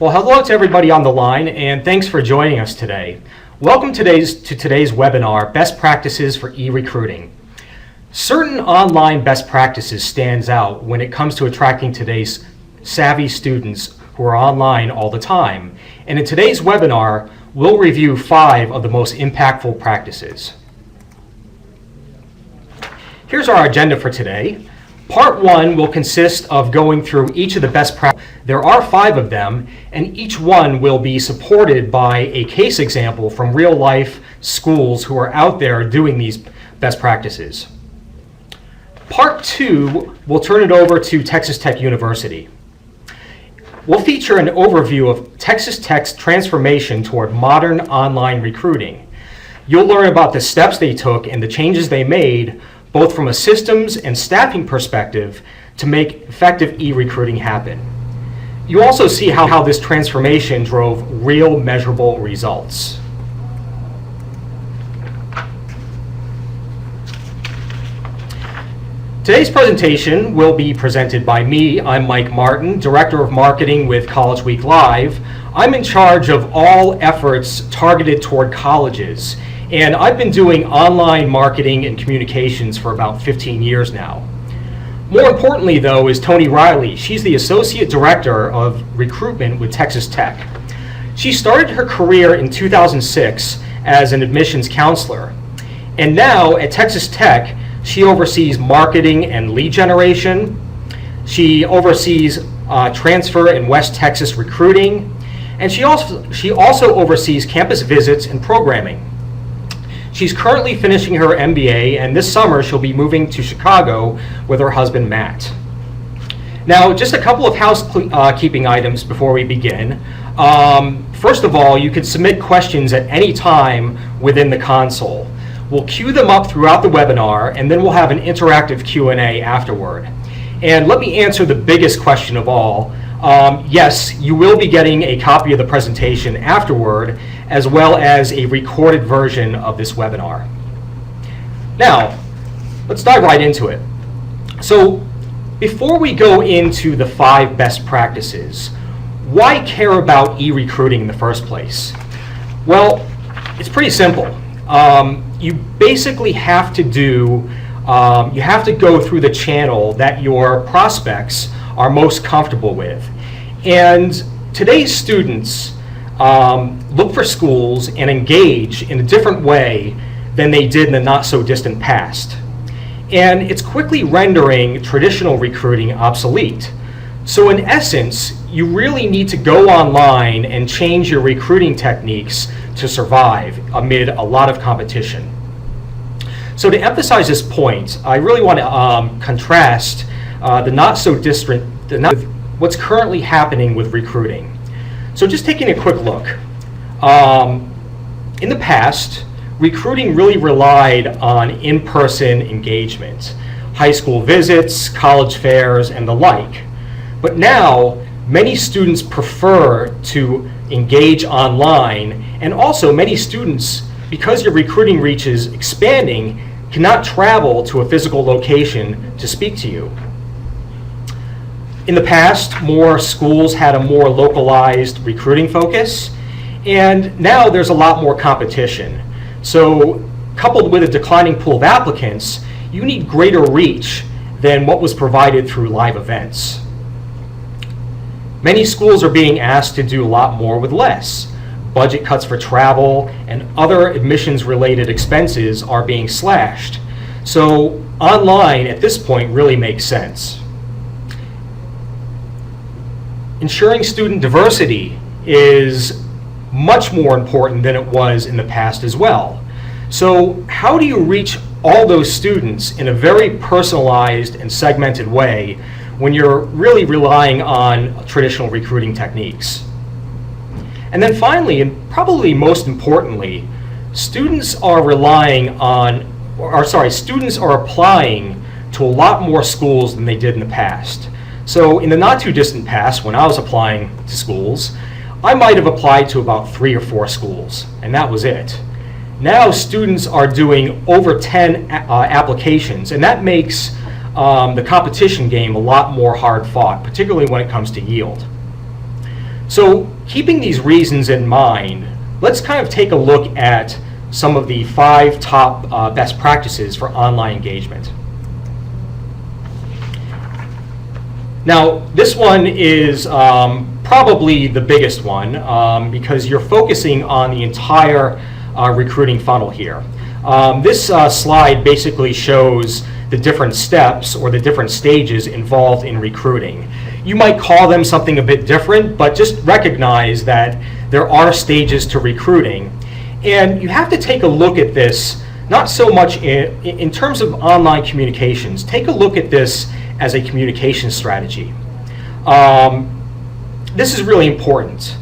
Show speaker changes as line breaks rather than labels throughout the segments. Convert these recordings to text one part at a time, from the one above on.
Well, hello to everybody on the line, and thanks for joining us today. Welcome to today's webinar, Best Practices for E-Recruiting. Certain online best practices stands out when it comes to attracting today's savvy students who are online all the time. And in today's webinar, we'll review 5 of the most impactful practices. Here's our agenda for today. Part 1 will consist of going through each of the best practices. There are 5 of them, and each one will be supported by a case example from real-life schools who are out there doing these best practices. Part 2 will turn it over to Texas Tech University. We'll feature an overview of Texas Tech's transformation toward modern online recruiting. You'll learn about the steps they took and the changes they made, both from a systems and staffing perspective, to make effective e-recruiting happen. You also see how this transformation drove real measurable results. Today's presentation will be presented by me. I'm Mike Martin, Director of Marketing with College Week Live. I'm in charge of all efforts targeted toward colleges. And I've been doing online marketing and communications for about 15 years now. More importantly, though, is Tony Riley. She's the Associate Director of Recruitment with Texas Tech. She started her career in 2006 as an admissions counselor. And now at Texas Tech, she oversees marketing and lead generation. She oversees transfer and West Texas recruiting. And she also oversees campus visits and programming. She's currently finishing her MBA, and this summer she'll be moving to Chicago with her husband, Matt. Now, just a couple of housekeeping items before we begin. First of all, you can submit questions at any time within the console. We'll queue them up throughout the webinar, and then we'll have an interactive Q&A afterward. And let me answer the biggest question of all. Yes, you will be getting a copy of the presentation afterward, as well as a recorded version of this webinar. Now, let's dive right into it. So, before we go into the 5 best practices, why care about e-recruiting in the first place? Well, it's pretty simple. You basically have to go through the channel that your prospects are most comfortable with. And today's students look for schools and engage in a different way than they did in the not so distant past. And it's quickly rendering traditional recruiting obsolete. So in essence, you really need to go online and change your recruiting techniques to survive amid a lot of competition. So to emphasize this point, I really want to contrast the not so distant with what's currently happening with recruiting. So just taking a quick look. In the past, recruiting really relied on in-person engagement, high school visits, college fairs, and the like. But now, many students prefer to engage online, and also many students, because your recruiting reach is expanding, cannot travel to a physical location to speak to you. In the past, more schools had a more localized recruiting focus, and now there's a lot more competition. So, coupled with a declining pool of applicants, you need greater reach than what was provided through live events. Many schools are being asked to do a lot more with less. Budget cuts for travel and other admissions-related expenses are being slashed. So, online at this point really makes sense. Ensuring student diversity is much more important than it was in the past as well. So how do you reach all those students in a very personalized and segmented way when you're really relying on traditional recruiting techniques? And then finally, and probably most importantly, students are applying to a lot more schools than they did in the past. So in the not too distant past, when I was applying to schools, I might have applied to about 3 or 4 schools, and that was it. Now students are doing over 10 applications, and that makes the competition game a lot more hard fought, particularly when it comes to yield. So keeping these reasons in mind, let's kind of take a look at some of the 5 top best practices for online engagement. Now, this one is probably the biggest one because you're focusing on the entire recruiting funnel here. This slide basically shows the different steps or the different stages involved in recruiting. You might call them something a bit different, but just recognize that there are stages to recruiting. And you have to take a look at this, not so much in terms of online communications. Take a look at this as a communication strategy. This is really important.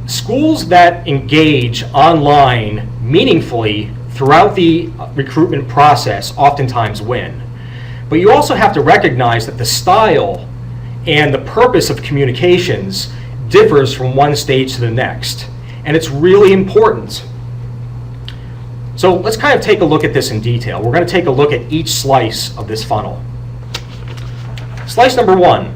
Schools that engage online meaningfully throughout the recruitment process oftentimes win. But you also have to recognize that the style and the purpose of communications differs from one stage to the next. And it's really important. So let's kind of take a look at this in detail. We're going to take a look at each slice of this funnel. Slice number 1,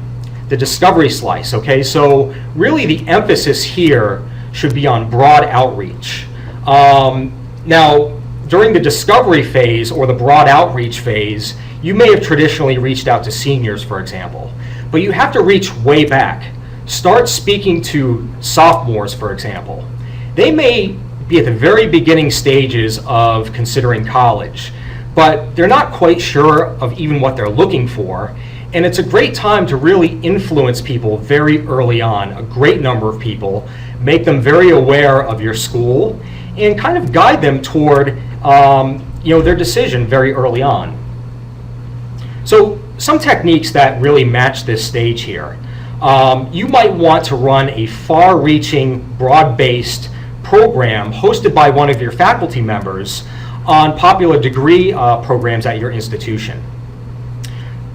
the discovery slice, okay? So really the emphasis here should be on broad outreach. Now, during the discovery phase or the broad outreach phase, you may have traditionally reached out to seniors, for example, but you have to reach way back. Start speaking to sophomores, for example. They may be at the very beginning stages of considering college, but they're not quite sure of even what they're looking for. And it's a great time to really influence people very early on, a great number of people, make them very aware of your school, and kind of guide them toward their decision very early on. So some techniques that really match this stage here. You might want to run a far-reaching, broad-based program hosted by one of your faculty members on popular degree programs at your institution.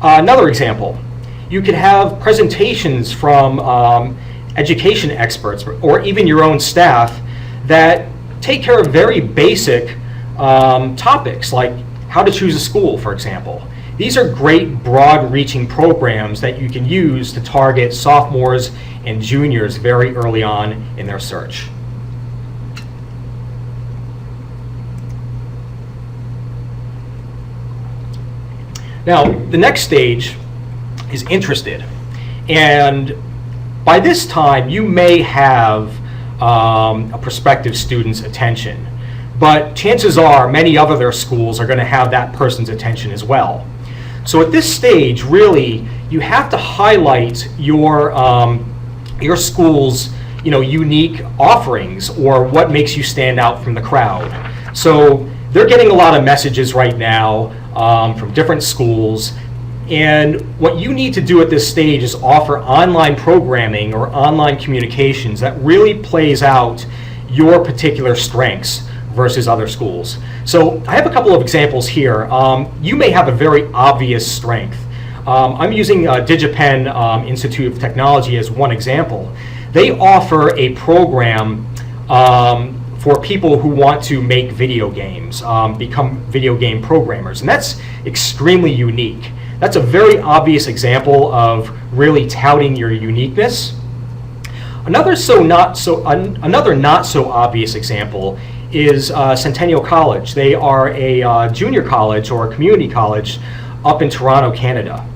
Another example, you could have presentations from education experts or even your own staff that take care of very basic topics like how to choose a school, for example. These are great broad-reaching programs that you can use to target sophomores and juniors very early on in their search. Now, the next stage is interested. And by this time, you may have a prospective student's attention. But chances are many other schools are going to have that person's attention as well. So at this stage, really, you have to highlight your school's unique offerings or what makes you stand out from the crowd. So they're getting a lot of messages right now from different schools. And what you need to do at this stage is offer online programming or online communications that really plays out your particular strengths versus other schools. So I have a couple of examples here. You may have a very obvious strength. I'm using DigiPen Institute of Technology as one example. They offer a program for people who want to make video games, become video game programmers, and that's extremely unique. That's a very obvious example of really touting your uniqueness. Another not so obvious example is Centennial College. They are a junior college or a community college up in Toronto, Canada.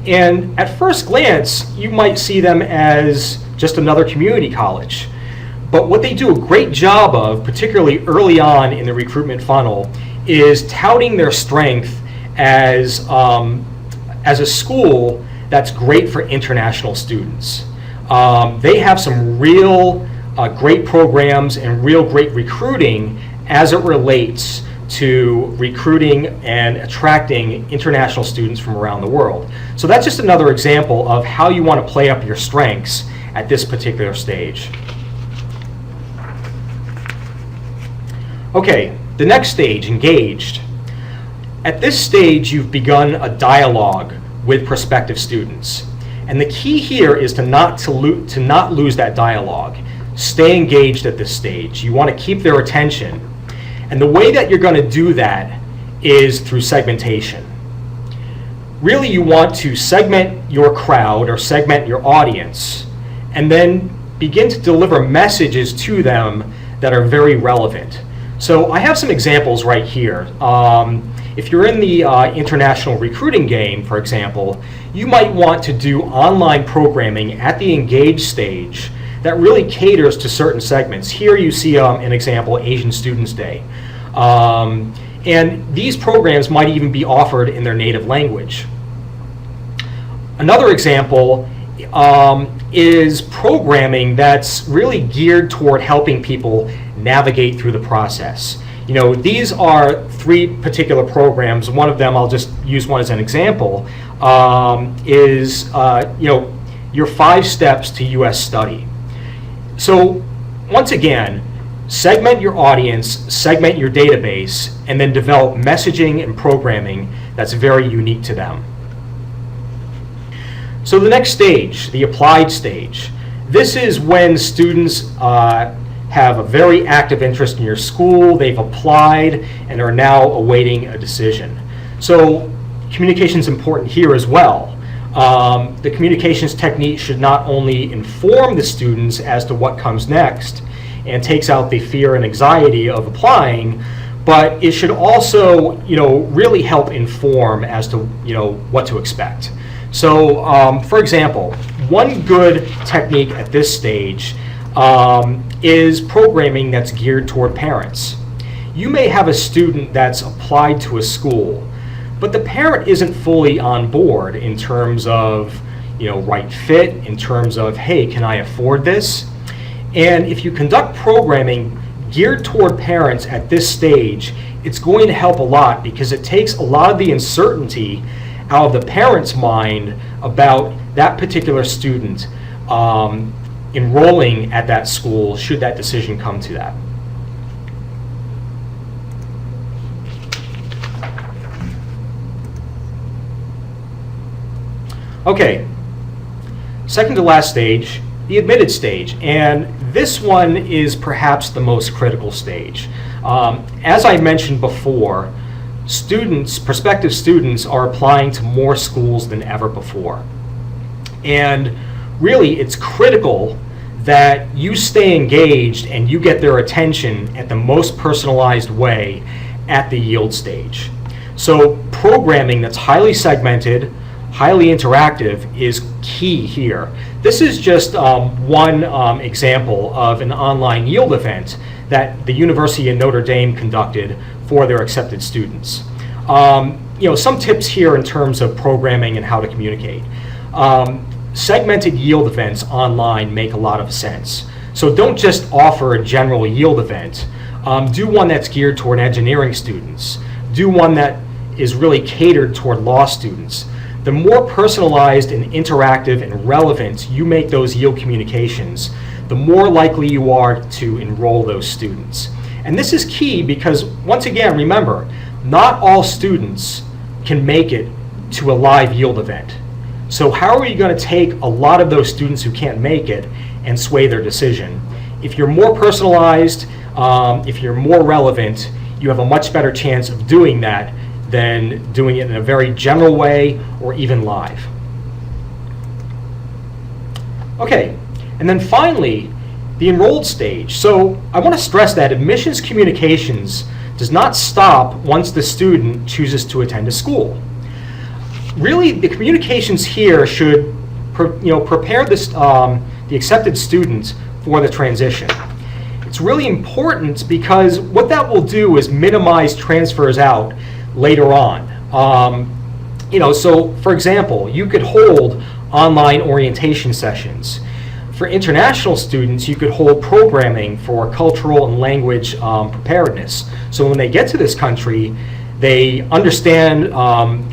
And at first glance, you might see them as just another community college. But what they do a great job of, particularly early on in the recruitment funnel, is touting their strength as a school that's great for international students. They have some real great programs and real great recruiting as it relates to recruiting and attracting international students from around the world. So that's just another example of how you want to play up your strengths at this particular stage. Okay, the next stage, engaged. At this stage, you've begun a dialogue with prospective students. And the key here is to not lose that dialogue. Stay engaged at this stage. You want to keep their attention. And the way that you're going to do that is through segmentation. Really, you want to segment your crowd or segment your audience and then begin to deliver messages to them that are very relevant. So I have some examples right here. If you're in the international recruiting game, for example, you might want to do online programming at the engage stage that really caters to certain segments. Here you see an example, Asian Students Day. And these programs might even be offered in their native language. Another example is programming that's really geared toward helping people navigate through the process. You know, these are 3 particular programs. One of them, I'll just use one as an example, is you know, your 5 steps to U.S. study. So once again, segment your audience, segment your database, and then develop messaging and programming that's very unique to them. So the next stage, the applied stage, this is when students have a very active interest in your school, they've applied, and are now awaiting a decision. So communication is important here as well. The communications technique should not only inform the students as to what comes next and takes out the fear and anxiety of applying, but it should also, you know, really help inform as to, you know, what to expect. So, for example, one good technique at this stage is programming that's geared toward parents. You may have a student that's applied to a school, but the parent isn't fully on board in terms of, you know, right fit, in terms of, hey, can I afford this? And if you conduct programming geared toward parents at this stage, it's going to help a lot because it takes a lot of the uncertainty out of the parent's mind about that particular student enrolling at that school should that decision come to that. Okay, second to last stage, the admitted stage, and this one is perhaps the most critical stage. As I mentioned before, prospective students are applying to more schools than ever before. And really, it's critical that you stay engaged and you get their attention at the most personalized way at the yield stage. So programming that's highly segmented, highly interactive is key here. This is just one example of an online yield event that the University of Notre Dame conducted for their accepted students. You know, some tips here in terms of programming and how to communicate. Segmented yield events online make a lot of sense. So don't just offer a general yield event. Do one that's geared toward engineering students. Do one that is really catered toward law students. The more personalized and interactive and relevant you make those yield communications, the more likely you are to enroll those students. And this is key because, once again, remember, not all students can make it to a live yield event. So how are you going to take a lot of those students who can't make it and sway their decision? If you're more personalized, if you're more relevant, you have a much better chance of doing that than doing it in a very general way or even live. Okay, and then finally, the enrolled stage. So I want to stress that admissions communications does not stop once the student chooses to attend a school. Really, the communications here should prepare this, the accepted student for the transition. It's really important because what that will do is minimize transfers out later on. So for example, you could hold online orientation sessions. For international students, you could hold programming for cultural and language preparedness. So when they get to this country, they understand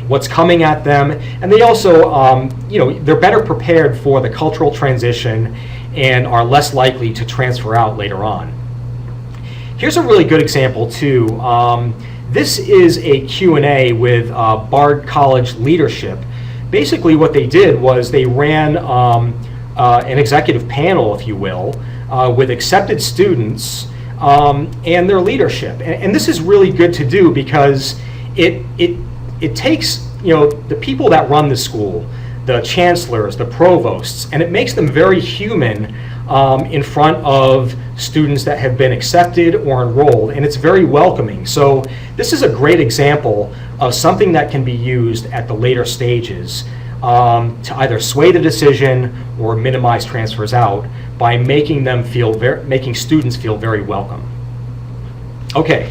what's coming at them, and they also, they're better prepared for the cultural transition and are less likely to transfer out later on. Here's a really good example too. This is a Q&A with Bard College leadership. Basically what they did was they ran an executive panel, if you will, with accepted students and their leadership. And this is really good to do because it takes the people that run the school, the chancellors, the provosts, and it makes them very human in front of students that have been accepted or enrolled, and it's very welcoming. So this is a great example of something that can be used at the later stages to either sway the decision or minimize transfers out by making students feel very welcome. Okay,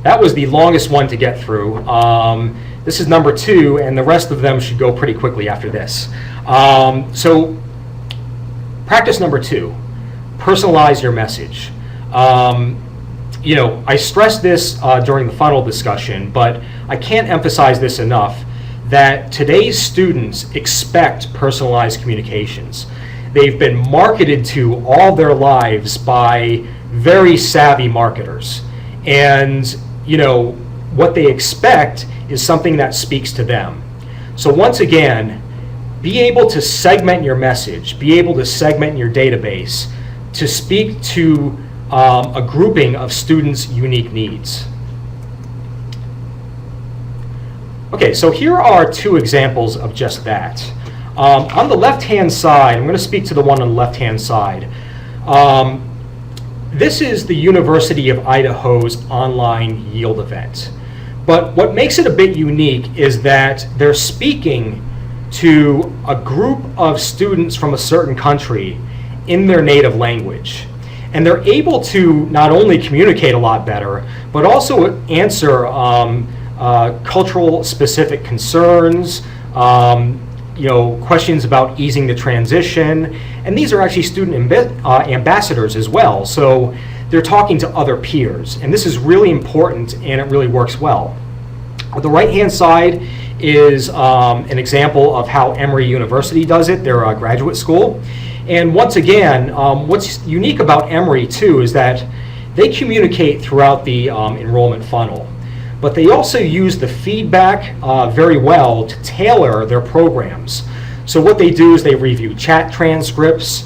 that was the longest one to get through. This is number 2, and the rest of them should go pretty quickly after this. So practice number 2, personalize your message. I stressed this during the funnel discussion, but I can't emphasize this enough, that today's students expect personalized communications. They've been marketed to all their lives by very savvy marketers. And, what they expect is something that speaks to them. So once again, be able to segment your message, be able to segment your database to speak to a grouping of students' unique needs. Okay, so here are 2 examples of just that. On the left-hand side, I'm going to speak to the one on the left-hand side. This is the University of Idaho's online yield event. But what makes it a bit unique is that they're speaking to a group of students from a certain country in their native language. And they're able to not only communicate a lot better, but also answer cultural specific concerns, questions about easing the transition. And these are actually student ambassadors as well. So they're talking to other peers. And this is really important, and it really works well. On the right-hand side is an example of how Emory University does it. They're a graduate school. And once again, what's unique about Emory, too, is that they communicate throughout the enrollment funnel. But they also use the feedback very well to tailor their programs. So what they do is they review chat transcripts,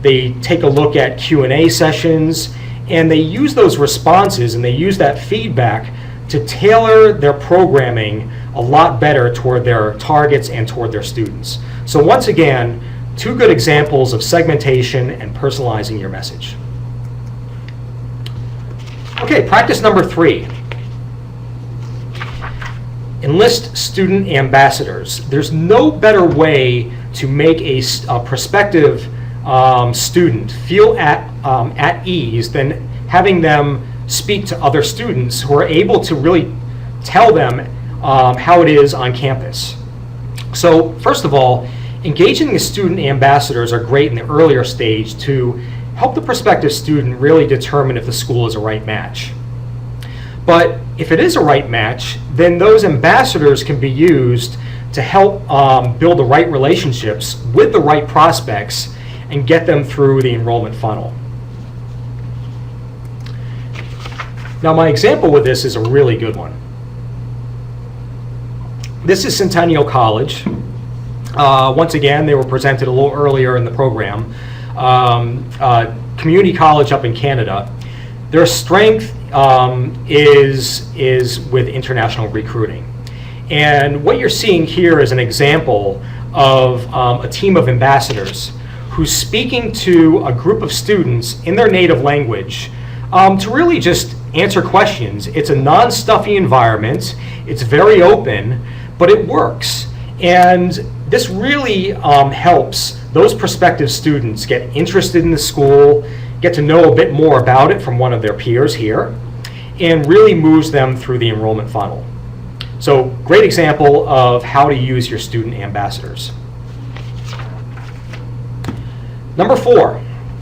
they take a look at Q&A sessions, and they use those responses and they use that feedback to tailor their programming a lot better toward their targets and toward their students. So once again, 2 good examples of segmentation and personalizing your message. Okay, practice number 3. Enlist student ambassadors. There's no better way to make a prospective student feel at ease than having them speak to other students who are able to really tell them how it is on campus. So first of all, engaging the student ambassadors are great in the earlier stage to help the prospective student really determine if the school is a right match. But if it is a right match, then those ambassadors can be used to help build the right relationships with the right prospects and get them through the enrollment funnel. Now, my example with this is a really good one. This is Centennial College. Once again, they were presented a little earlier in the program. Community college up in Canada. Their strength is with international recruiting. And what you're seeing here is an example of a team of ambassadors who's speaking to a group of students in their native language to really just answer questions. It's a non-stuffy environment, it's very open, but it works. And this really helps those prospective students get interested in the school, get to know a bit more about it from one of their peers here, and really moves them through the enrollment funnel. So, great example of how to use your student ambassadors. Number 4,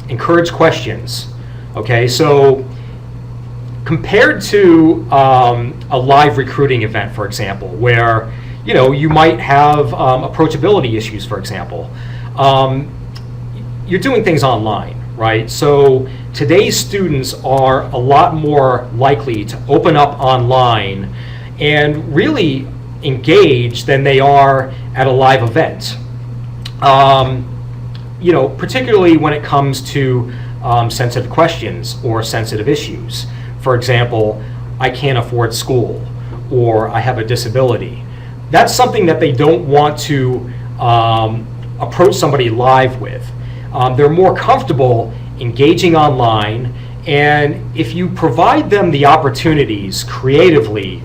encourage questions. Okay, so compared to a live recruiting event, for example, where you might have approachability issues, for example, you're doing things online. Right? So today's students are a lot more likely to open up online and really engage than they are at a live event. Particularly when it comes to sensitive questions or sensitive issues. For example, I can't afford school, or I have a disability, that's something that they don't want to approach somebody live with. They're more comfortable engaging online, and if you provide them the opportunities creatively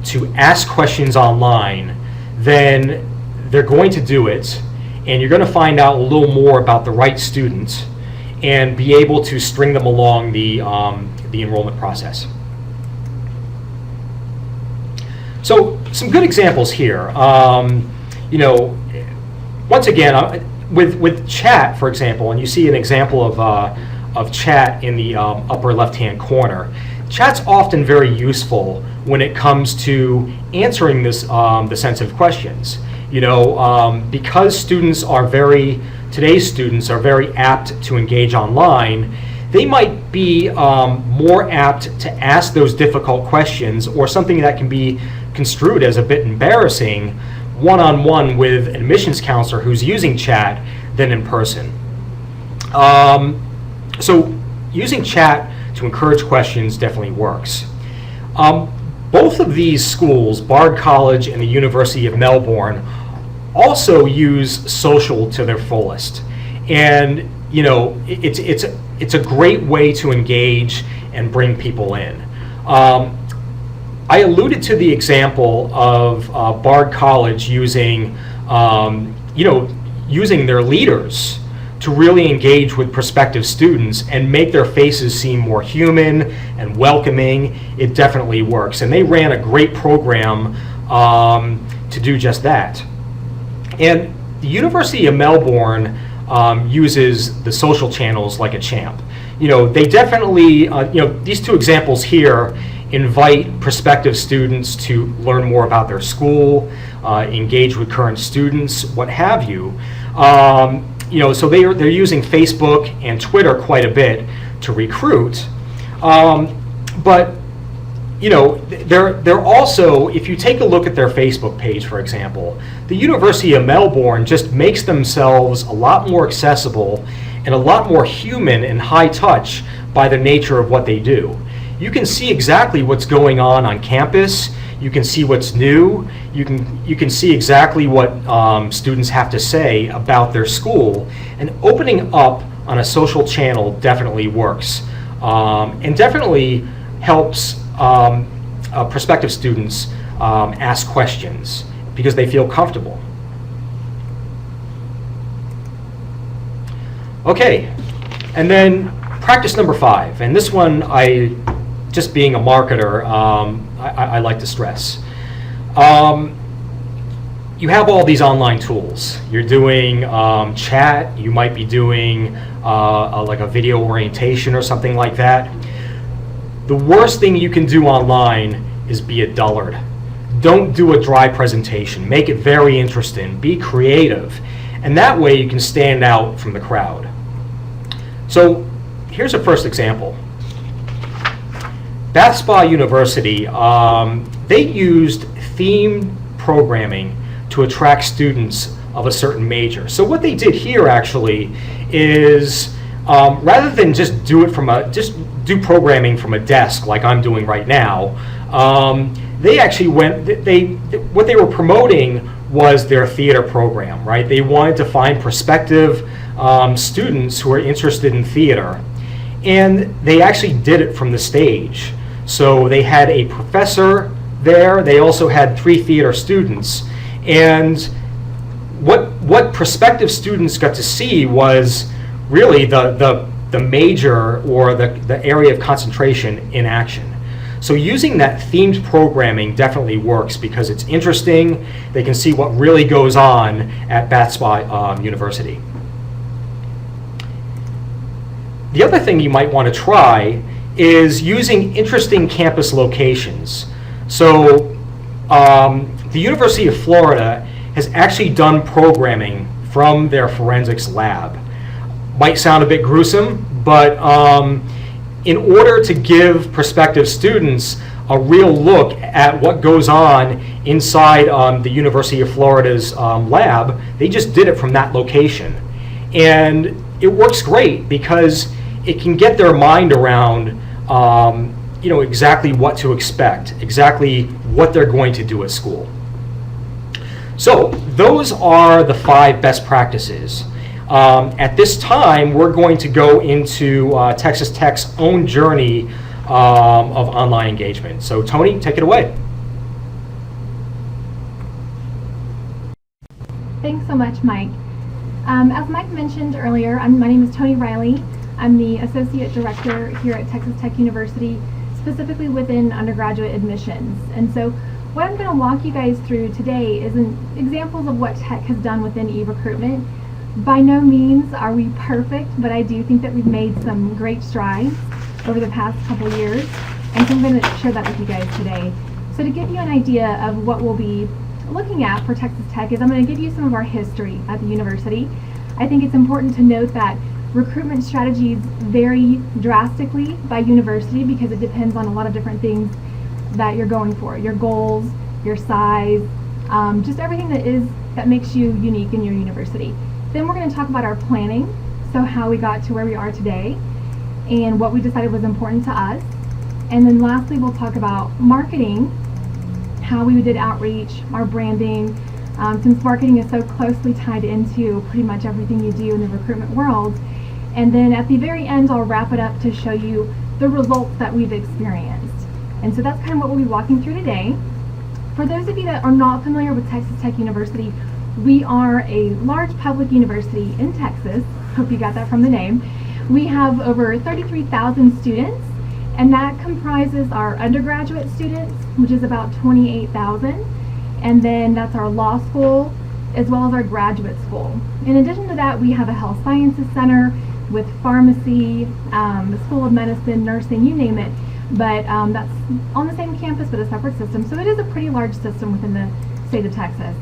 to ask questions online, then they're going to do it, and you're going to find out a little more about the right student and be able to string them along the enrollment process. So some good examples here. You know, once again, with chat, for example, and you see an example of chat in the upper left-hand corner. Chat's often very useful when it comes to answering this the sensitive questions. You know, because today's students are very apt to engage online, they might be more apt to ask those difficult questions, or something that can be construed as a bit embarrassing, one-on-one with an admissions counselor who's using chat than in person. So using chat to encourage questions definitely works. Both of these schools, Bard College and the University of Melbourne, also use social to their fullest. And you know, it's a great way to engage and bring people in. I alluded to the example of Bard College using, you know, using their leaders to really engage with prospective students and make their faces seem more human and welcoming. It definitely works, and they ran a great program to do just that. And the University of Melbourne uses the social channels like a champ. You know, they definitely, you know, these two examples here invite prospective students to learn more about their school, engage with current students, what have you. You know, so they're using Facebook and Twitter quite a bit to recruit. But you know, they're also, if you take a look at their Facebook page, for example, the University of Melbourne just makes themselves a lot more accessible and a lot more human and high touch by the nature of what they do. You can see exactly what's going on campus. You can see what's new. You can see exactly what students have to say about their school. And opening up on a social channel definitely works, and definitely helps prospective students ask questions because they feel comfortable. Okay, and then practice number 5, and this one, just being a marketer, I like to stress. You have all these online tools. You're doing chat, you might be doing like a video orientation or something like that. The worst thing you can do online is be a dullard. Don't do a dry presentation. Make it very interesting. Be creative. And that way you can stand out from the crowd. So here's a first example. Bath Spa University, they used themed programming to attract students of a certain major. So what they did here actually is, rather than just do programming from a desk like I'm doing right now, they actually what they were promoting was their theater program, right? They wanted to find prospective students who are interested in theater, and they actually did it from the stage. So they had a professor there. They also had 3 theater students, and what prospective students got to see was really the major or the area of concentration in action. So using that themed programming definitely works because it's interesting. They can see what really goes on at Bath Spa University. The other thing you might want to try is using interesting campus locations. So the University of Florida has actually done programming from their forensics lab. Might sound a bit gruesome, but in order to give prospective students a real look at what goes on inside the University of Florida's lab, they just did it from that location. And it works great because it can get their mind around exactly what to expect, exactly what they're going to do at school. So those are the 5 best practices. At this time, we're going to go into Texas Tech's own journey of online engagement. So Tony, take it away.
Thanks so much, Mike. As Mike mentioned earlier, my name is Tony Riley. I'm the Associate Director here at Texas Tech University, specifically within undergraduate admissions. And so what I'm going to walk you guys through today is examples of what Tech has done within e-recruitment. By no means are we perfect, but I do think that we've made some great strides over the past couple years, and so I'm going to share that with you guys today. So to give you an idea of what we'll be looking at for Texas Tech is I'm going to give you some of our history at the university. I think it's important to note that recruitment strategies vary drastically by university because it depends on a lot of different things that you're going for. Your goals, your size, just everything that makes you unique in your university. Then we're going to talk about our planning, so how we got to where we are today and what we decided was important to us. And then lastly, we'll talk about marketing, how we did outreach, our branding, since marketing is so closely tied into pretty much everything you do in the recruitment world. And then at the very end, I'll wrap it up to show you the results that we've experienced. And so that's kind of what we'll be walking through today. For those of you that are not familiar with Texas Tech University, we are a large public university in Texas. Hope you got that from the name. We have over 33,000 students, and that comprises our undergraduate students, which is about 28,000, and then that's our law school as well as our graduate school. In addition to that, we have a health sciences center with pharmacy, the School of Medicine, nursing, you name it, but that's on the same campus but a separate system, so it is a pretty large system within the state of Texas.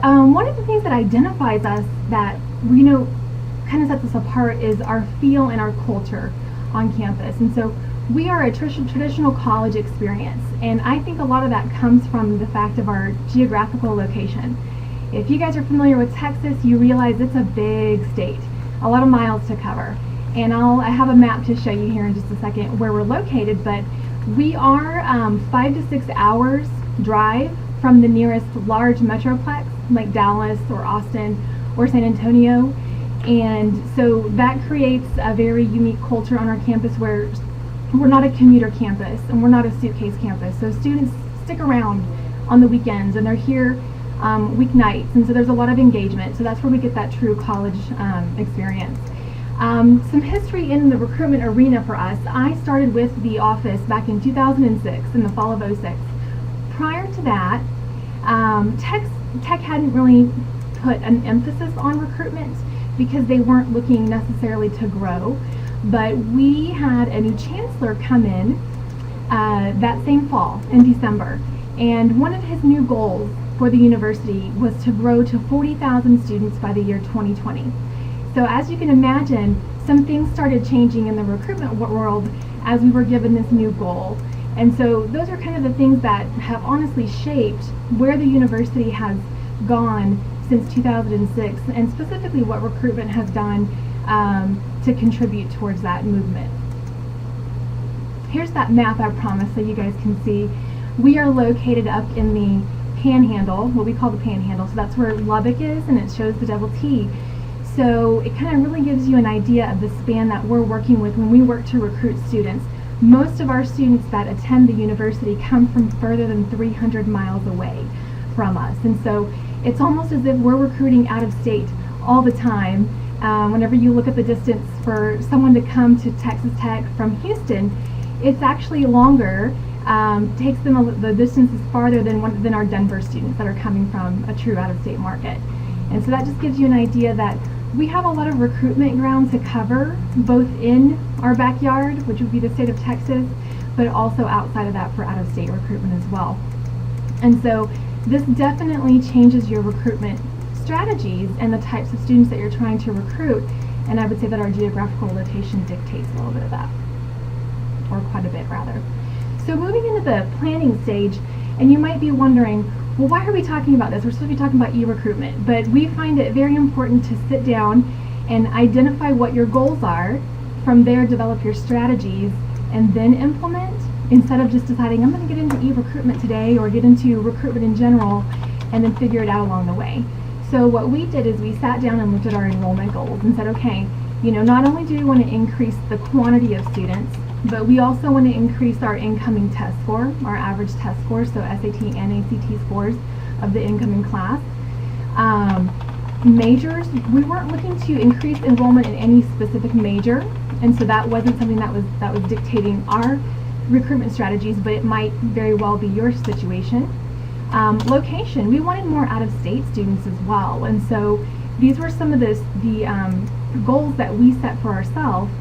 One of the things that identifies us that kind of sets us apart is our feel and our culture on campus. And so we are a traditional college experience, and I think a lot of that comes from the fact of our geographical location. If you guys are familiar with Texas, you realize it's a big state, a lot of miles to cover. And I have a map to show you here in just a second where we're located, but we are 5 to 6 hours drive from the nearest large metroplex like Dallas or Austin or San Antonio. And so that creates a very unique culture on our campus where we're not a commuter campus and we're not a suitcase campus. So students stick around on the weekends and they're here weeknights, and so there's a lot of engagement. So that's where we get that true college experience. Some history in the recruitment arena for us. I started with the office back in 2006, in the fall of 06. Prior to that, Tech hadn't really put an emphasis on recruitment because they weren't looking necessarily to grow. But we had a new chancellor come in that same fall in December, and one of his new goals for the university was to grow to 40,000 students by the year 2020. So as you can imagine, some things started changing in the recruitment world as we were given this new goal. And so those are kind of the things that have honestly shaped where the university has gone since 2006, and specifically what recruitment has done to contribute towards that movement. Here's that map I promised so you guys can see. We are located up in the Panhandle, what we call the Panhandle. So that's where Lubbock is, and it shows the double T. So it kind of really gives you an idea of the span that we're working with when we work to recruit students. Most of our students that attend the university come from further than 300 miles away from us. And so it's almost as if we're recruiting out of state all the time. Whenever you look at the distance for someone to come to Texas Tech from Houston, it's actually longer. Takes them the distance is farther than our Denver students that are coming from a true out-of-state market. And so that just gives you an idea that we have a lot of recruitment ground to cover, both in our backyard, which would be the state of Texas, but also outside of that for out-of-state recruitment as well. And so this definitely changes your recruitment strategies and the types of students that you're trying to recruit. And I would say that our geographical location dictates a little bit of that, or quite a bit rather. So moving into the planning stage, and you might be wondering, well, why are we talking about this? We're supposed to be talking about e-recruitment, but we find it very important to sit down and identify what your goals are, from there develop your strategies, and then implement, instead of just deciding I'm going to get into e-recruitment today or get into recruitment in general and then figure it out along the way. So what we did is we sat down and looked at our enrollment goals and said, okay, not only do we want to increase the quantity of students, but we also want to increase our incoming test score, our average test score, so SAT and ACT scores of the incoming class. Majors, we weren't looking to increase enrollment in any specific major, and so that wasn't something that was dictating our recruitment strategies, but it might very well be your situation. Location, we wanted more out-of-state students as well, and so these were some of the goals that we set for ourselves,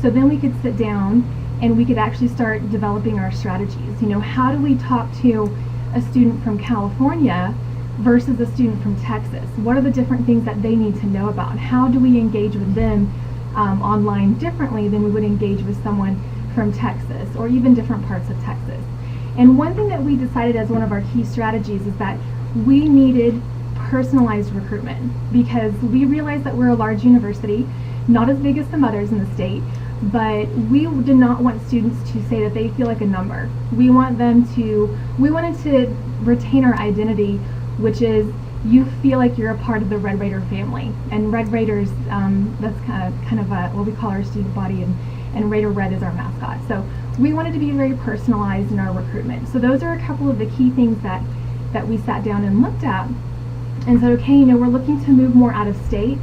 so then we could sit down and we could actually start developing our strategies. How do we talk to a student from California versus a student from Texas? What are the different things that they need to know about? How do we engage with them online differently than we would engage with someone from Texas or even different parts of Texas? And one thing that we decided as one of our key strategies is that we needed personalized recruitment, because we realized that we're a large university, not as big as some others in the state, but we did not want students to say that they feel like a number. We wanted to retain our identity, which is you feel like you're a part of the Red Raider family. And Red Raiders, that's kind of what we call our student body, and Raider Red is our mascot. So we wanted to be very personalized in our recruitment. So those are a couple of the key things that we sat down and looked at and said, okay, we're looking to move more out of state.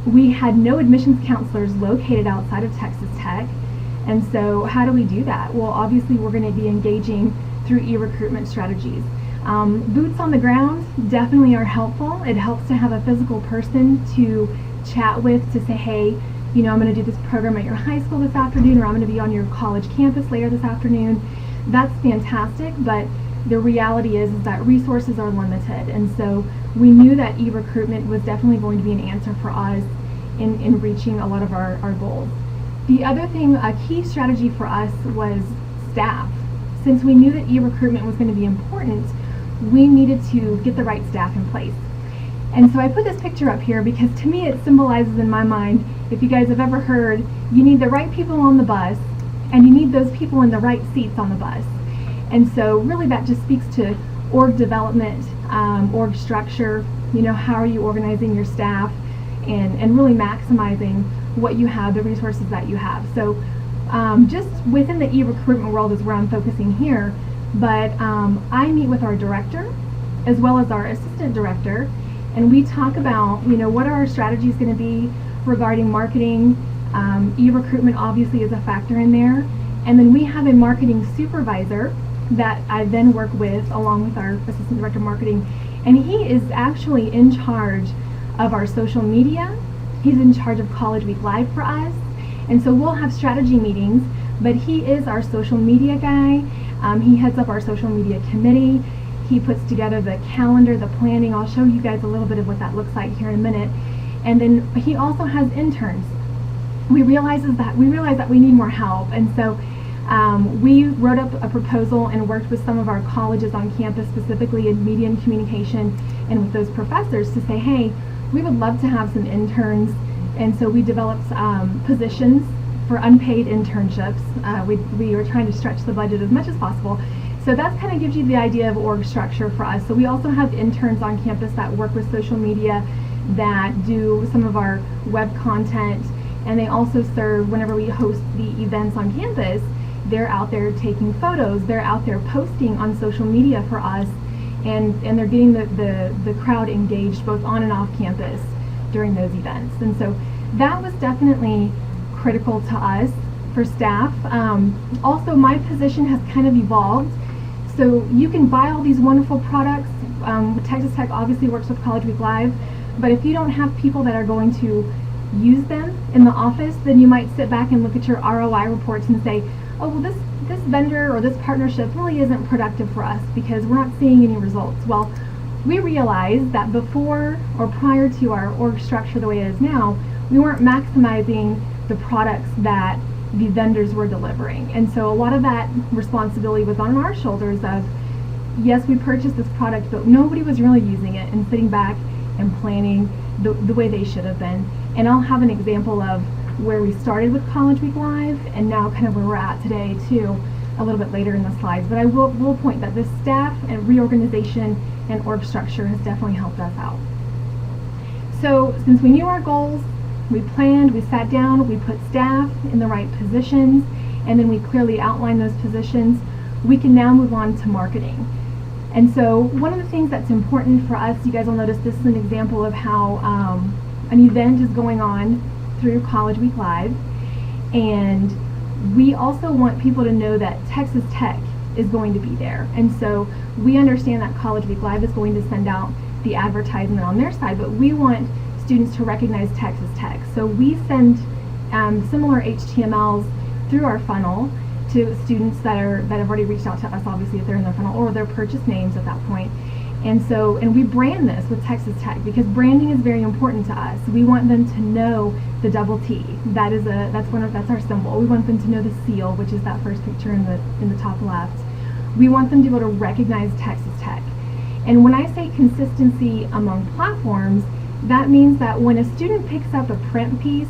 We had no admissions counselors located outside of Texas Tech. And so how do we do that? Well, obviously we're going to be engaging through e-recruitment strategies. Boots on the ground definitely are helpful. It helps to have a physical person to chat with, to say, hey, I'm going to do this program at your high school this afternoon, or I'm going to be on your college campus later this afternoon. That's fantastic, but the reality is that resources are limited, and so we knew that e-recruitment was definitely going to be an answer for us in reaching a lot of our goals. The other thing, a key strategy for us, was staff. Since we knew that e-recruitment was going to be important, we needed to get the right staff in place. And so I put this picture up here because to me it symbolizes in my mind, if you guys have ever heard, you need the right people on the bus and you need those people in the right seats on the bus. And so really that just speaks to org development, org structure, how are you organizing your staff and really maximizing what you have, the resources that you have. So just within the e-recruitment world is where I'm focusing here, but I meet with our director as well as our assistant director, and we talk about, what are our strategies going to be regarding marketing. E-recruitment obviously is a factor in there. And then we have a marketing supervisor that I then work with along with our assistant director of marketing. And he is actually in charge of our social media. He's in charge of College Week Live for us. And so we'll have strategy meetings, but he is our social media guy. He heads up our social media committee. He puts together the calendar, the planning. I'll show you guys a little bit of what that looks like here in a minute. And then he also has interns. We realize that we need more help, and so we wrote up a proposal and worked with some of our colleges on campus, specifically in media and communication, and with those professors to say, hey, we would love to have some interns. And so we developed positions for unpaid internships. We were trying to stretch the budget as much as possible. So that kind of gives you the idea of org structure for us. So we also have interns on campus that work with social media, that do some of our web content, and they also serve whenever we host the events on campus. They're out there taking photos, they're out there posting on social media for us, and they're getting the crowd engaged both on and off campus during those events. And so that was definitely critical to us for staff. Also, my position has kind of evolved. So you can buy all these wonderful products. Texas Tech obviously works with College Week Live, but if you don't have people that are going to use them in the office, then you might sit back and look at your ROI reports and say, oh, well, this vendor or this partnership really isn't productive for us because we're not seeing any results. Well, we realized that before or prior to our org structure the way it is now, we weren't maximizing the products that the vendors were delivering. And so a lot of that responsibility was on our shoulders of, yes, we purchased this product, but nobody was really using it and sitting back and planning the way they should have been. And I'll have an example of where we started with College Week Live and now kind of where we're at today too. a little bit later in the slides, but I will point that this staff and reorganization and org structure has definitely helped us out. So since we knew our goals, we planned, we sat down, we put staff in the right positions, and then we clearly outlined those positions, we can now move on to marketing. And so one of the things that's important for us, you guys will notice this is an example of how an event is going on through College Week Live, and we also want people to know that Texas Tech is going to be there. And so we understand that College Week Live is going to send out the advertisement on their side, but we want students to recognize Texas Tech. So we send similar HTMLs through our funnel to students that have already reached out to us, obviously if they're in their funnel, or their purchase names at that point. And we brand this with Texas Tech because branding is very important to us. We want them to know the double T. That's our symbol. We want them to know the seal, which is that first picture in the top left. We want them to be able to recognize Texas Tech. And when I say consistency among platforms, that means that when a student picks up a print piece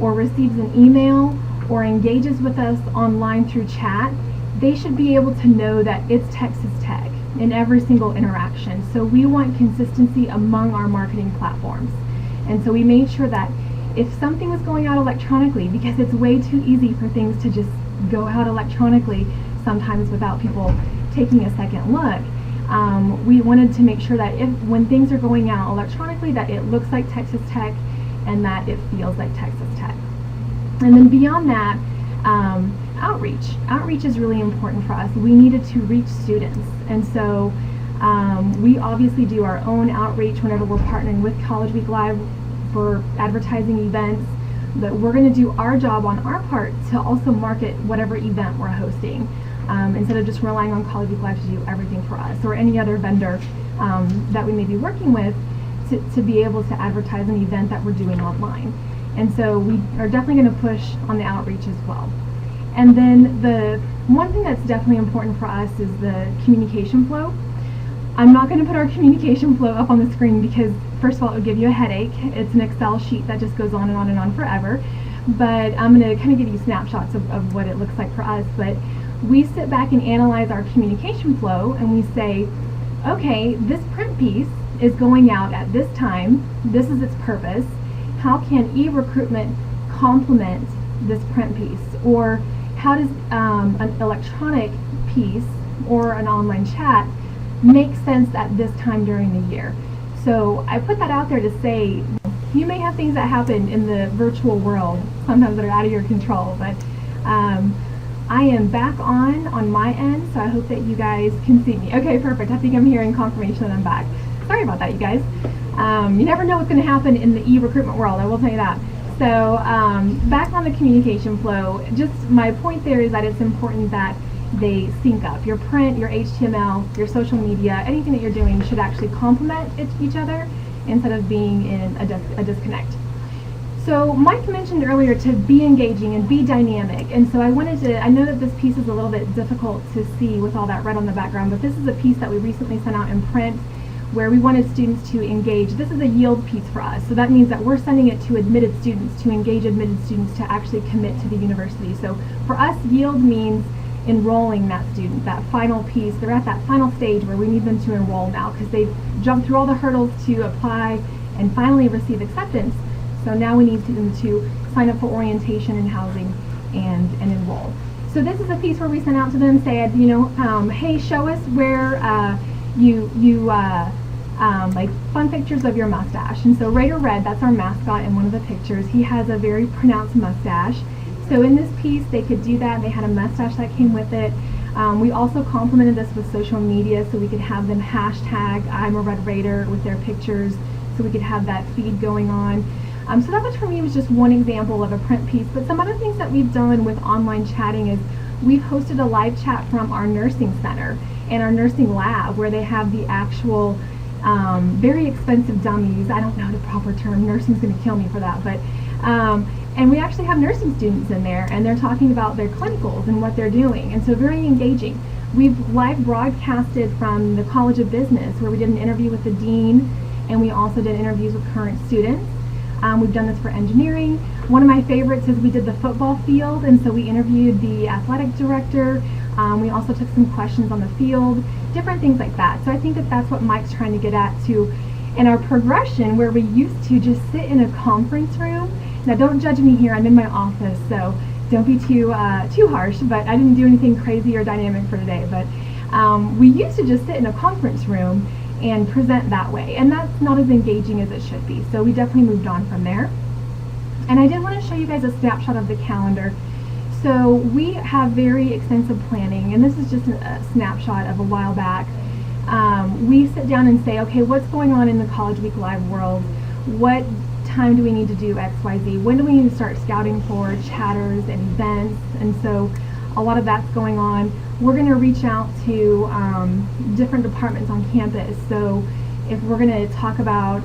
or receives an email or engages with us online through chat, they should be able to know that it's Texas Tech in every single interaction. So we want consistency among our marketing platforms. And so we made sure that if something was going out electronically, because it's way too easy for things to just go out electronically sometimes without people taking a second look, we wanted to make sure that when things are going out electronically, that it looks like Texas Tech and that it feels like Texas Tech. And then beyond that, outreach. Outreach is really important for us. We needed to reach students. And so we obviously do our own outreach whenever we're partnering with College Week Live for advertising events, but we're going to do our job on our part to also market whatever event we're hosting, instead of just relying on College Week Live to do everything for us or any other vendor that we may be working with to be able to advertise an event that we're doing online. And so we are definitely going to push on the outreach as well. And then the one thing that's definitely important for us is the communication flow. I'm not going to put our communication flow up on the screen because, first of all, it would give you a headache. It's an Excel sheet that just goes on and on and on forever. But I'm going to kind of give you snapshots of what it looks like for us. But we sit back and analyze our communication flow and we say, okay, this print piece is going out at this time. This is its purpose. How can e-recruitment complement this print piece? Or how does an electronic piece or an online chat make sense at this time during the year? So I put that out there to say, you may have things that happen in the virtual world, sometimes that are out of your control, but I am back on my end, so I hope that you guys can see me. Okay, perfect. I think I'm hearing confirmation that I'm back. Sorry about that, you guys. You never know what's going to happen in the e-recruitment world, I will tell you that. So back on the communication flow, just my point there is that it's important that they sync up. Your print, your HTML, your social media, anything that you're doing should actually complement each other instead of being in a disconnect. So Mike mentioned earlier to be engaging and be dynamic, and so I know that this piece is a little bit difficult to see with all that red on the background, but this is a piece that we recently sent out in print where we wanted students to engage. This is a yield piece for us, so that means that we're sending it to admitted students, to engage admitted students to actually commit to the university. So for us, yield means enrolling that student, that final piece. They're at that final stage where we need them to enroll now because they've jumped through all the hurdles to apply and finally receive acceptance. So now we need them to sign up for orientation and housing and enroll. So this is a piece where we sent out to them, said, hey, show us where like fun pictures of your mustache. And so Raider Red, that's our mascot in one of the pictures, he has a very pronounced mustache. So in this piece, they could do that. They had a mustache that came with it. We also complemented this with social media, so we could have them hashtag I'm a Red Raider with their pictures, so we could have that feed going on. So that much for me was just one example of a print piece, but some other things that we've done with online chatting is we've hosted a live chat from our nursing center and our nursing lab where they have the actual very expensive dummies. I don't know the proper term, nursing's going to kill me for that, but and we actually have nursing students in there and they're talking about their clinicals and what they're doing, and so very engaging. We've live broadcasted from the College of Business where we did an interview with the dean and we also did interviews with current students. We've done this for engineering. One of my favorites is we did the football field, and so we interviewed the athletic director, We also took some questions on the field, different things like that. So I think that that's what Mike's trying to get at too. In our progression, where we used to just sit in a conference room. Now don't judge me here, I'm in my office, so don't be too harsh, but I didn't do anything crazy or dynamic for today. But we used to just sit in a conference room and present that way, and that's not as engaging as it should be. So we definitely moved on from there. And I did want to show you guys a snapshot of the calendar. So we have very extensive planning, and this is just a snapshot of a while back. We sit down and say, okay, what's going on in the College Week Live world? What time do we need to do X, Y, Z? When do we need to start scouting for chatters and events? And so a lot of that's going on. We're going to reach out to different departments on campus. So if we're going to talk about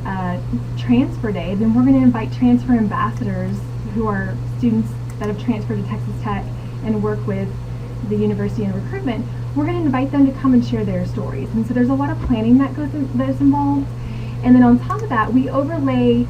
Transfer Day, then we're going to invite transfer ambassadors who are students that have transferred to Texas Tech and work with the university in recruitment. We're going to invite them to come and share their stories. And so there's a lot of planning that is involved. And then on top of that, we overlay,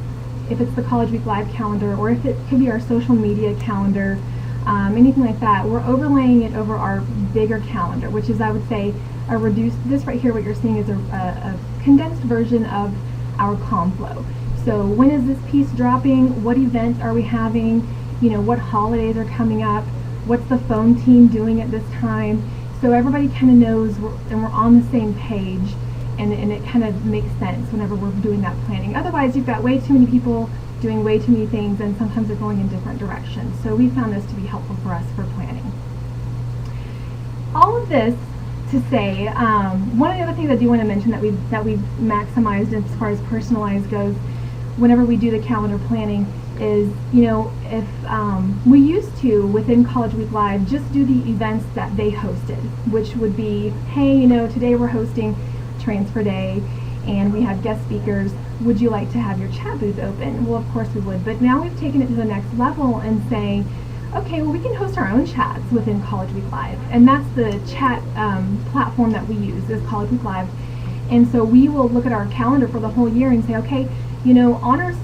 if it's the College Week Live calendar, or if it could be our social media calendar, anything like that, we're overlaying it over our bigger calendar, which is, I would say, a reduced, this right here, what you're seeing is a condensed version of our ComFlow. So when is this piece dropping? What events are we having? You know, what holidays are coming up? What's the phone team doing at this time? So everybody kind of knows and we're on the same page, and it kind of makes sense whenever we're doing that planning. Otherwise, you've got way too many people doing way too many things, and sometimes they're going in different directions. So we found this to be helpful for us for planning. All of this to say, one of the other things I do want to mention that we've maximized as far as personalized goes, whenever we do the calendar planning, is, you know, if we used to, within College Week Live, just do the events that they hosted, which would be, hey, you know, today we're hosting Transfer Day and we have guest speakers. Would you like to have your chat booth open? Well, of course we would. But now we've taken it to the next level and saying, okay, well, we can host our own chats within College Week Live. And that's the chat platform that we use, is College Week Live. And so we will look at our calendar for the whole year and say, okay, you know, honors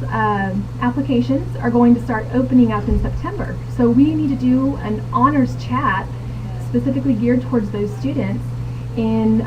applications are going to start opening up in September. So we need to do an honors chat specifically geared towards those students in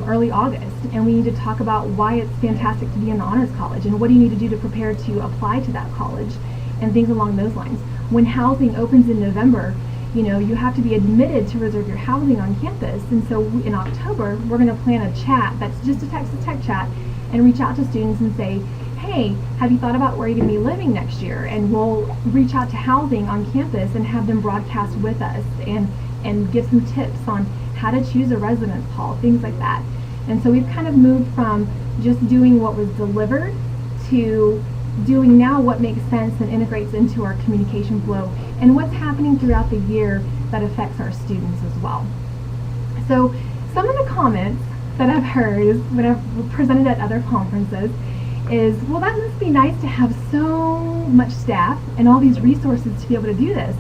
early August. And we need to talk about why it's fantastic to be in the honors college and what do you need to do to prepare to apply to that college and things along those lines. When housing opens in November, you know, you have to be admitted to reserve your housing on campus. And so in October, we're going to plan a chat that's just a Texas Tech chat and reach out to students and say, hey, have you thought about where you're going to be living next year? And we'll reach out to housing on campus and have them broadcast with us and give some tips on how to choose a residence hall, things like that. And so we've kind of moved from just doing what was delivered to doing now what makes sense and integrates into our communication flow and what's happening throughout the year that affects our students as well. So some of the comments that I've heard when I've presented at other conferences is, well, that must be nice to have so much staff and all these resources to be able to do this.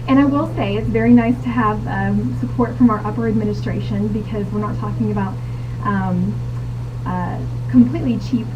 And I will say it's very nice to have support from our upper administration, because we're not talking about completely cheap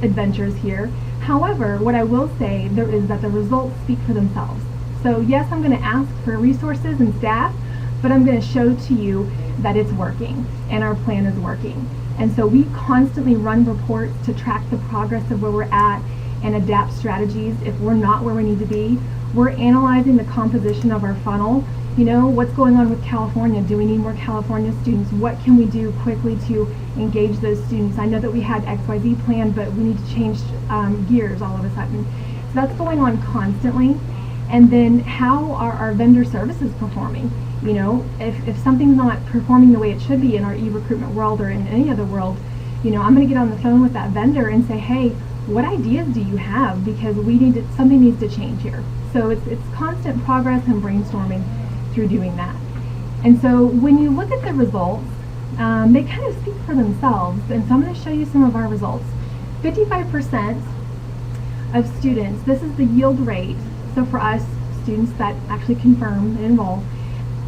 adventures here. However, what I will say there is that the results speak for themselves. So yes, I'm going to ask for resources and staff, but I'm going to show to you that it's working and our plan is working. And so we constantly run reports to track the progress of where we're at and adapt strategies if we're not where we need to be. We're analyzing the composition of our funnel. You know, what's going on with California? Do we need more California students? What can we do quickly to engage those students? I know that we had XYZ planned, but we need to change gears all of a sudden. So that's going on constantly. And then how are our vendor services performing? You know, if something's not performing the way it should be in our e-recruitment world or in any other world, you know, I'm going to get on the phone with that vendor and say, hey, what ideas do you have? Because something needs to change here. So it's constant progress and brainstorming through doing that. And so when you look at the results, they kind of speak for themselves. And so I'm going to show you some of our results. 55% of students, this is the yield rate. So for us, students that actually confirm and enroll,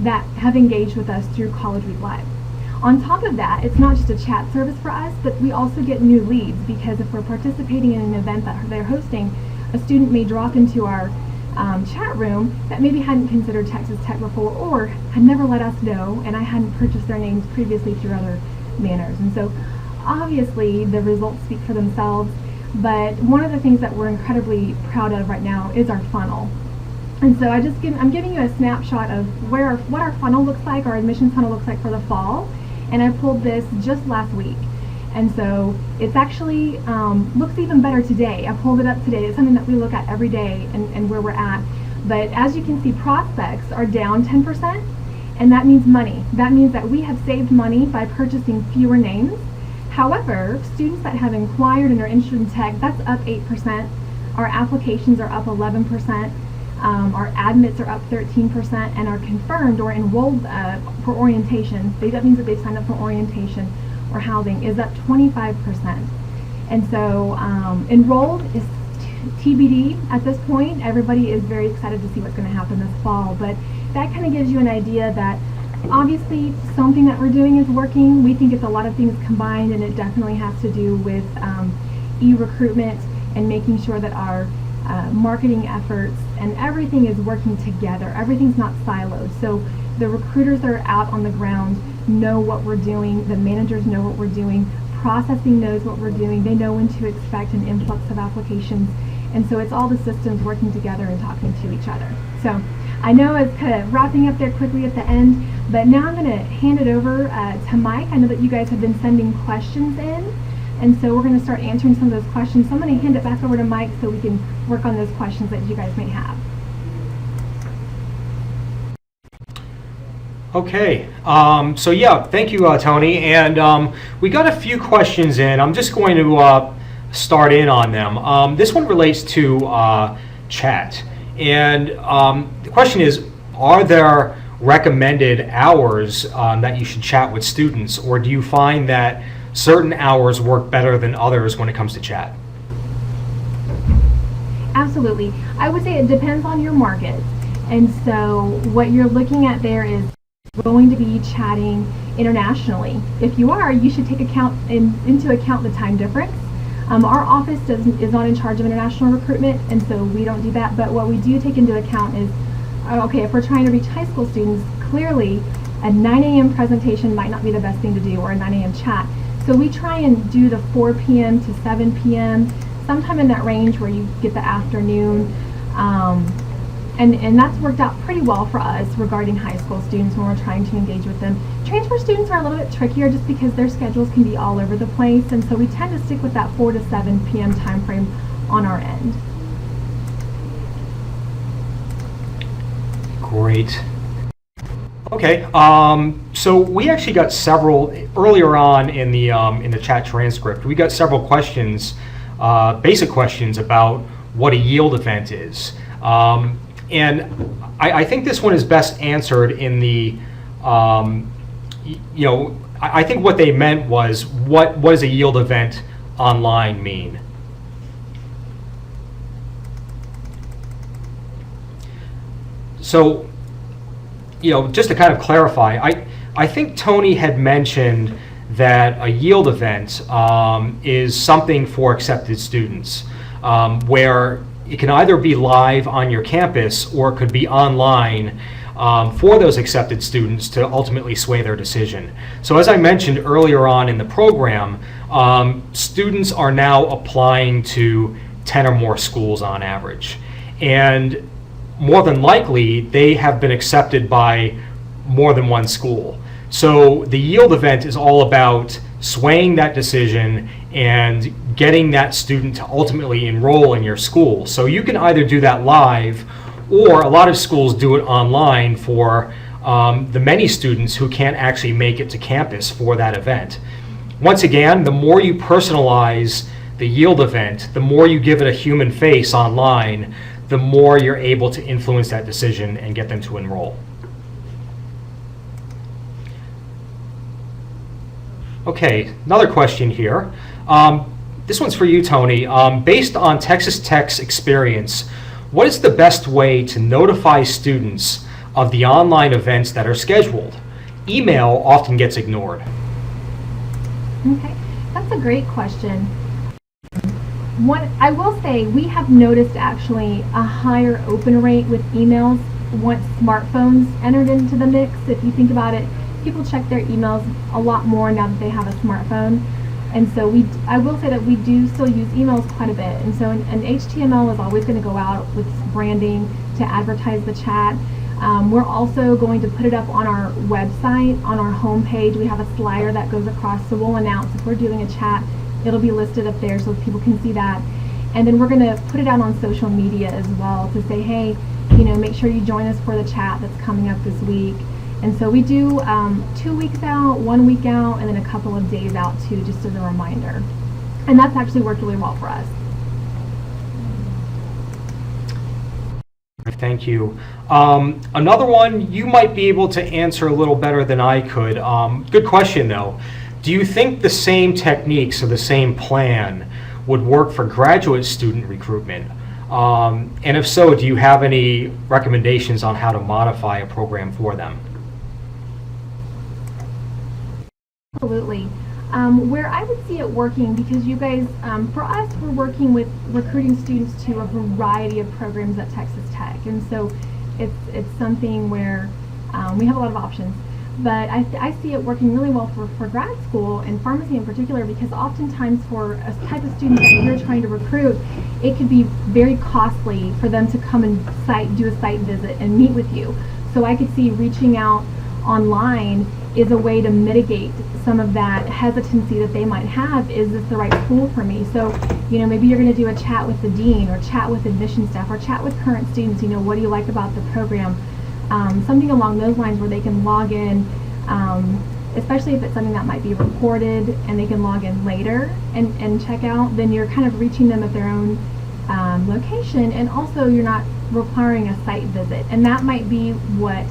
that have engaged with us through College Week Live. On top of that, it's not just a chat service for us, but we also get new leads, because if we're participating in an event that they're hosting, a student may drop into our chat room that maybe hadn't considered Texas Tech before or had never let us know, and I hadn't purchased their names previously through other manners. And so obviously the results speak for themselves, but one of the things that we're incredibly proud of right now is our funnel. And so I'm giving you a snapshot of what our funnel looks like, our admissions funnel looks like for the fall, and I pulled this just last week. And so it's actually looks even better today. I pulled it up today. It's something that we look at every day and where we're at. But as you can see, prospects are down 10%, and that means money. That means that we have saved money by purchasing fewer names. However, students that have inquired and are interested in tech, that's up 8%. Our applications are up 11%. Our admits are up 13%, and our confirmed or enrolled for orientation, that means that they've signed up for orientation or housing, is up 25%. And so enrolled is TBD at this point. Everybody is very excited to see what's going to happen this fall, but that kind of gives you an idea that obviously something that we're doing is working. We think it's a lot of things combined, and it definitely has to do with e-recruitment and making sure that our marketing efforts and everything is working together. Everything's not siloed. So the recruiters that are out on the ground know what we're doing. The managers know what we're doing. Processing knows what we're doing. They know when to expect an influx of applications. And so it's all the systems working together and talking to each other. So I know it's kind of wrapping up there quickly at the end, but now I'm going to hand it over to Mike. I know that you guys have been sending questions in, and so we're going to start answering some of those questions. So I'm going to hand it back over to Mike so we can work on those questions that you guys may have.
Okay, so yeah, thank you, Tony. And we got a few questions in. I'm just going to start in on them. This one relates to chat. And the question is, are there recommended hours that you should chat with students, or do you find that certain hours work better than others when it comes to chat?
Absolutely. I would say it depends on your market. And so what you're looking at there is going to be chatting internationally. If you are, you should take into account the time difference. Our office is not in charge of international recruitment, and so we don't do that. But what we do take into account is, okay, if we're trying to reach high school students, clearly a 9 a.m. presentation might not be the best thing to do, or a 9 a.m. chat. So we try and do the 4 p.m. to 7 p.m., sometime in that range where you get the afternoon. And that's worked out pretty well for us regarding high school students when we're trying to engage with them. Transfer students are a little bit trickier just because their schedules can be all over the place, and so we tend to stick with that 4 to 7 p.m. time frame on our end.
Great. Okay, so we actually got several earlier on in the chat transcript. We got several questions, basic questions about what a yield event is. And I think this one is best answered in the, I think what they meant was, what does a yield event online mean? So, just to kind of clarify, I think Tony had mentioned that a yield event is something for accepted students, where it can either be live on your campus or it could be online for those accepted students to ultimately sway their decision. So as I mentioned earlier on in the program, students are now applying to 10 or more schools on average. And more than likely, they have been accepted by more than one school. So the yield event is all about swaying that decision and getting that student to ultimately enroll in your school. So you can either do that live, or a lot of schools do it online for the many students who can't actually make it to campus for that event. Once again, the more you personalize the yield event, the more you give it a human face online, the more you're able to influence that decision and get them to enroll. Okay, another question here. This one's for you, Tony. Based on Texas Tech's experience, what is the best way to notify students of the online events that are scheduled? Email often gets ignored.
Okay, that's a great question. I will say we have noticed actually a higher open rate with emails once smartphones entered into the mix. If you think about it, people check their emails a lot more now that they have a smartphone. And so I will say that we do still use emails quite a bit. And so an HTML is always going to go out with branding to advertise the chat. We're also going to put it up on our website, on our homepage. We have a slider that goes across, so we'll announce if we're doing a chat, it'll be listed up there so people can see that. And then we're going to put it out on social media as well to say, hey, make sure you join us for the chat that's coming up this week. And so we do 2 weeks out, 1 week out, and then a couple of days out too, just as a reminder. And that's actually worked really well for us.
Thank you. Another one you might be able to answer a little better than I could. Good question though. Do you think the same techniques or the same plan would work for graduate student recruitment? And if so, do you have any recommendations on how to modify a program for them?
Absolutely. Where I would see it working, because you guys, for us, we're working with recruiting students to a variety of programs at Texas Tech, and so it's something where we have a lot of options. But I see it working really well for grad school and pharmacy in particular, because oftentimes for a type of student that you're trying to recruit, it could be very costly for them to come and do a site visit and meet with you. So I could see reaching out online is a way to mitigate some of that hesitancy that they might have. Is this the right school for me? So, maybe you're going to do a chat with the dean or chat with admission staff or chat with current students. What do you like about the program? Something along those lines where they can log in, especially if it's something that might be recorded and they can log in later and check out, then you're kind of reaching them at their own location, and also you're not requiring a site visit. And that might be what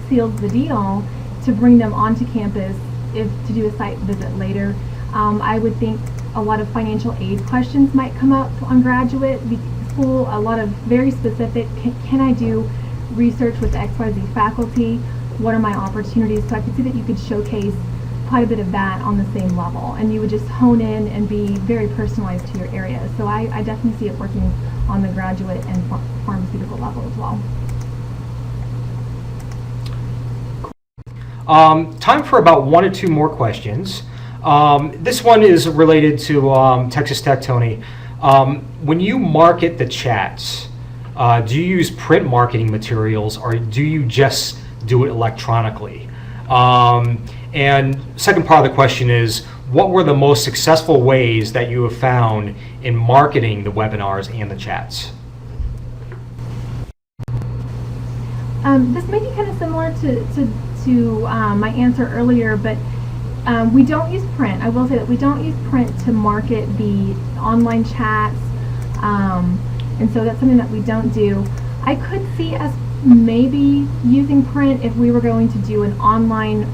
seals the deal to bring them onto campus to do a site visit later. I would think a lot of financial aid questions might come up on graduate school, a lot of very specific, can I do research with XYZ faculty? What are my opportunities? So I could see that you could showcase quite a bit of that on the same level, and you would just hone in and be very personalized to your area. So I definitely see it working on the graduate and pharmaceutical level as well.
Time for about 1 or 2 more questions. This one is related to Texas Tech, Tony. When you market the chats, do you use print marketing materials, or do you just do it electronically? And second part of the question is, what were the most successful ways that you have found in marketing the webinars and the chats?
This may be kind of similar to my answer earlier, but we don't use print. I will say that we don't use print to market the online chats, and so that's something that we don't do. I could see us maybe using print if we were going to do an online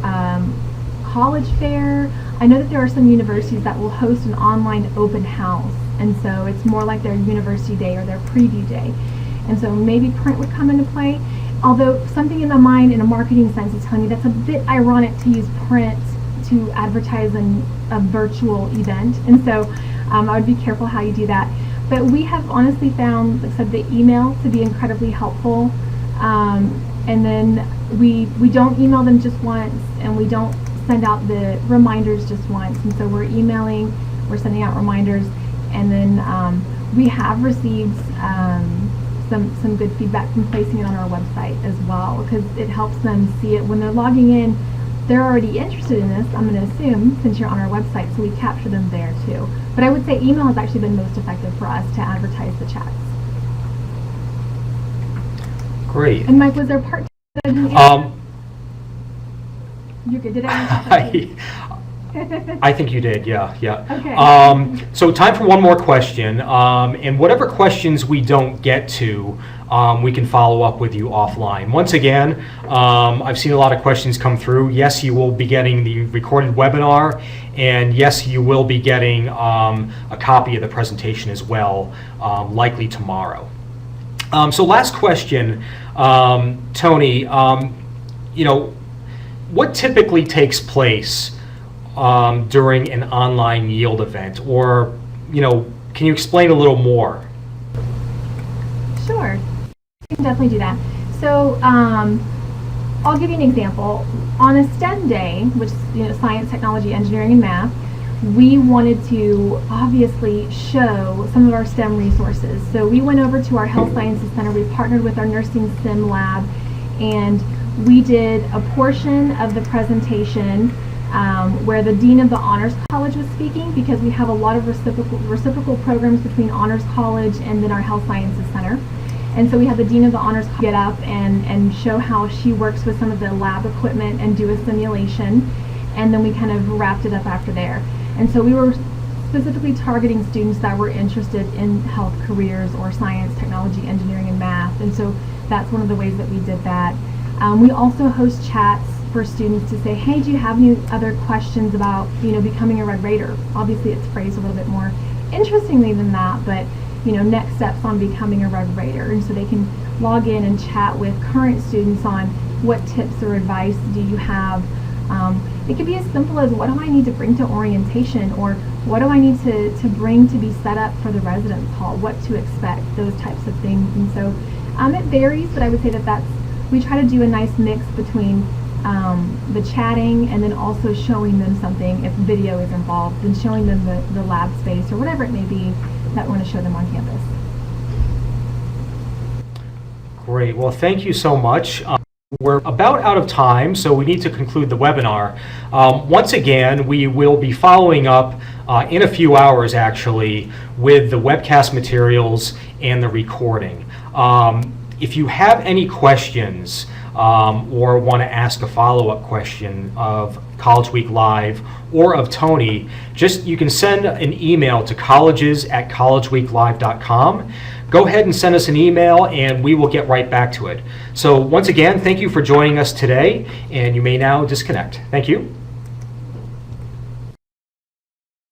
college fair. I know that there are some universities that will host an online open house, and so it's more like their university day or their preview day, and so maybe print would come into play. Although something in my mind, in a marketing sense, is telling me that's a bit ironic to use print to advertise a virtual event, and so I would be careful how you do that. But we have honestly found, like I said, the email to be incredibly helpful, and then we don't email them just once, and we don't send out the reminders just once, and so we're emailing, we're sending out reminders, and then we have received some good feedback from placing it on our website as well, because it helps them see it when they're logging in. They're already interested in this, I'm going to assume, since you're on our website, so we capture them there too. But I would say email has actually been most effective for us to advertise the chats.
Great.
And Mike, was there part that I didn't answer? You're good. Did I answer?
I think you did, yeah.
Okay.
So time for one more question, and whatever questions we don't get to, we can follow up with you offline. Once again, I've seen a lot of questions come through. Yes, you will be getting the recorded webinar, and yes, you will be getting a copy of the presentation as well, likely tomorrow. So last question, Tony, what typically takes place during an online yield event, or Can you explain a little more?
Sure, I can definitely do that. So I'll give you an example. On a STEM day, which is science, technology, engineering, and math, we wanted to obviously show some of our STEM resources. So we went over to our Health Sciences Center, we partnered with our Nursing STEM Lab, and we did a portion of the presentation where the Dean of the Honors College was speaking, because we have a lot of reciprocal programs between Honors College and then our Health Sciences Center. And so we had the Dean of the Honors get up and show how she works with some of the lab equipment and do a simulation, and then we kind of wrapped it up after there. And so we were specifically targeting students that were interested in health careers or science, technology, engineering, and math. And so that's one of the ways that we did that. We also host chats for students to say, hey, do you have any other questions about becoming a Red Raider? Obviously it's phrased a little bit more interestingly than that, but next steps on becoming a Red Raider. And so they can log in and chat with current students on what tips or advice do you have. It could be as simple as, what do I need to bring to orientation, or what do I need to bring to be set up for the residence hall, what to expect, those types of things. And so it varies, but I would say that we try to do a nice mix between the chatting and then also showing them something if video is involved, and showing them the lab space or whatever it may be that we want to show them on campus.
Great. Well, thank you so much. We're about out of time, so we need to conclude the webinar. Once again, we will be following up in a few hours, actually, with the webcast materials and the recording. If you have any questions or want to ask a follow-up question of College Week Live or of Tony, you can send an email to colleges@collegeweeklive.com. Go ahead and send us an email and we will get right back to it. So once again, thank you for joining us today, and you may now disconnect. Thank you.